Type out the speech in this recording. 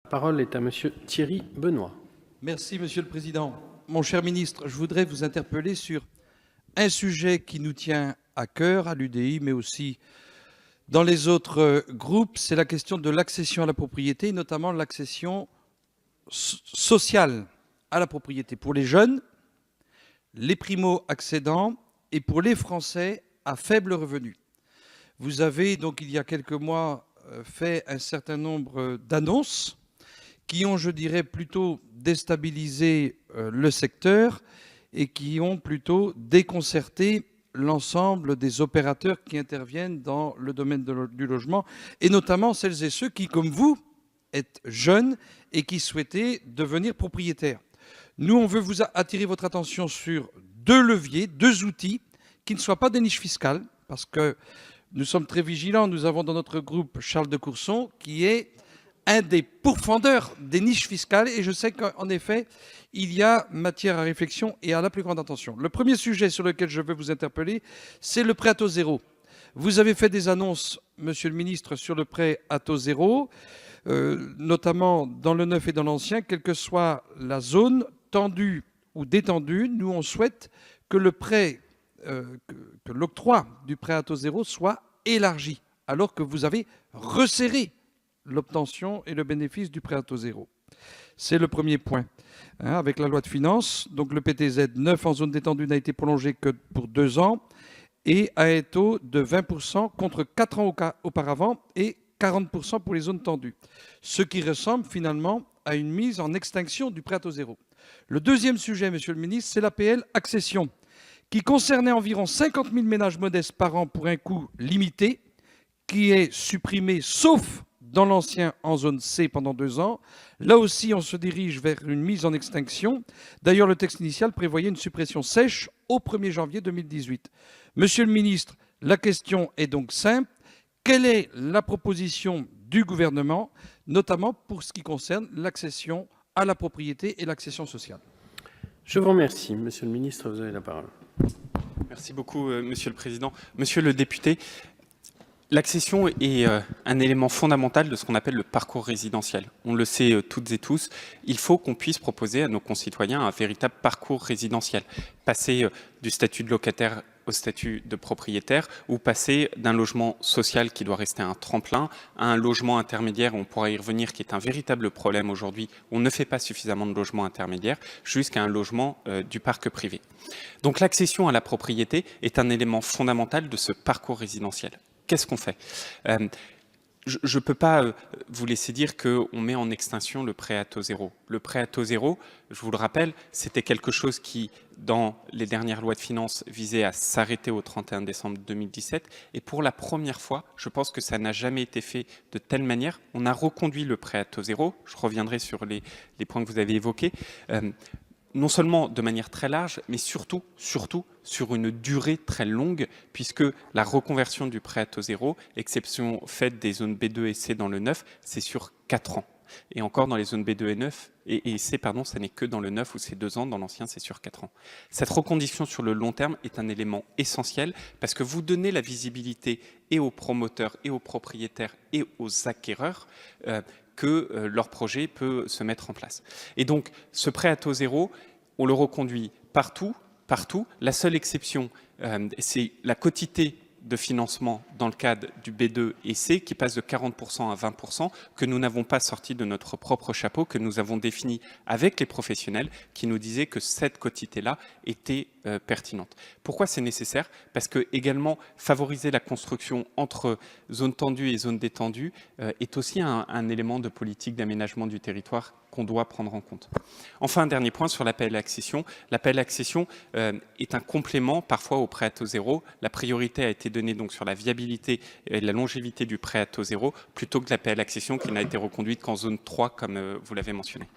parole est à Monsieur Thierry Benoît. Merci, Monsieur le Président. Mon cher ministre, je voudrais vous interpeller sur un sujet qui nous tient à cœur, à l'UDI, mais aussi dans les autres groupes, c'est la question de l'accession à la propriété, notamment l'accession sociale à la propriété pour les jeunes, les primo-accédants et pour les Français à faible revenu. Vous avez donc, il y a quelques mois, fait un certain nombre d'annonces qui ont, je dirais, plutôt déstabilisé le secteur et qui ont plutôt déconcerté l'ensemble des opérateurs qui interviennent dans le domaine du logement, et notamment celles et ceux qui, comme vous, êtes jeunes et qui souhaitaient devenir propriétaires. Nous, on veut vous attirer votre attention sur deux leviers, deux outils qui ne soient pas des niches fiscales, parce que nous sommes très vigilants. Nous avons dans notre groupe Charles de Courson, qui est un des pourfendeurs des niches fiscales, et je sais qu'en effet, il y a matière à réflexion et à la plus grande attention. Le premier sujet sur lequel je veux vous interpeller, c'est le prêt à taux zéro. Vous avez fait des annonces, Monsieur le Ministre, sur le prêt à taux zéro, notamment dans le neuf et dans l'ancien, quelle que soit la zone, tendue ou détendue. Nous, on souhaite que le prêt, que l'octroi du prêt à taux zéro soit élargi, alors que vous avez resserré l'obtention et le bénéfice du prêt à taux zéro. C'est le premier point. Avec la loi de finances, donc le PTZ neuf en zone détendue n'a été prolongé que pour 2 ans et à un taux de 20% contre 4 ans auparavant et 40% pour les zones tendues. Ce qui ressemble finalement à une mise en extinction du prêt à taux zéro. Le deuxième sujet, Monsieur le Ministre, c'est l'APL accession, qui concernait environ 50 000 ménages modestes par an pour un coût limité, qui est supprimé sauf dans l'ancien en zone C pendant 2 ans. Là aussi, on se dirige vers une mise en extinction. D'ailleurs, le texte initial prévoyait une suppression sèche au 1er janvier 2018. Monsieur le ministre, la question est donc simple. Quelle est la proposition du gouvernement, notamment pour ce qui concerne l'accession à la propriété et l'accession sociale? Je vous remercie. Monsieur le ministre, vous avez la parole. Merci beaucoup, Monsieur le Président. Monsieur le député, l'accession est un élément fondamental de ce qu'on appelle le parcours résidentiel. On le sait toutes et tous, il faut qu'on puisse proposer à nos concitoyens un véritable parcours résidentiel. Passer du statut de locataire au statut de propriétaire, ou passer d'un logement social qui doit rester un tremplin à un logement intermédiaire, on pourra y revenir, qui est un véritable problème aujourd'hui. On ne fait pas suffisamment de logements intermédiaires, jusqu'à un logement du parc privé. Donc l'accession à la propriété est un élément fondamental de ce parcours résidentiel. Qu'est-ce qu'on fait? Je ne peux pas vous laisser dire qu'on met en extinction le prêt à taux zéro. Le prêt à taux zéro, je vous le rappelle, c'était quelque chose qui, dans les dernières lois de finances, visait à s'arrêter au 31 décembre 2017. Et pour la première fois, je pense que ça n'a jamais été fait de telle manière. On a reconduit le prêt à taux zéro. Je reviendrai sur les points que vous avez évoqués. Non seulement de manière très large, mais surtout sur une durée très longue, puisque la reconversion du prêt à taux zéro, exception faite des zones B2 et C dans le neuf, c'est sur 4 ans. Et encore dans les zones B2 et 9, et C, pardon, ça n'est que dans le neuf où c'est 2 ans, dans l'ancien c'est sur 4 ans. Cette recondition sur le long terme est un élément essentiel parce que vous donnez la visibilité et aux promoteurs et aux propriétaires et aux acquéreurs que leur projet peut se mettre en place. Et donc, ce prêt à taux zéro, on le reconduit partout. La seule exception, c'est la quotité de financement dans le cadre du B2 et C qui passe de 40% à 20%, que nous n'avons pas sorti de notre propre chapeau, que nous avons défini avec les professionnels qui nous disaient que cette quotité-là était pertinente. Pourquoi c'est nécessaire? Parce que également favoriser la construction entre zones tendues et zones détendues est aussi un élément de politique d'aménagement du territoire qu'on doit prendre en compte. Enfin, un dernier point sur l'APL accession. L'APL accession est un complément parfois au prêt à taux zéro. La priorité a été donnée donc sur la viabilité et la longévité du prêt à taux zéro plutôt que l'APL accession qui n'a été reconduite qu'en zone 3 comme vous l'avez mentionné.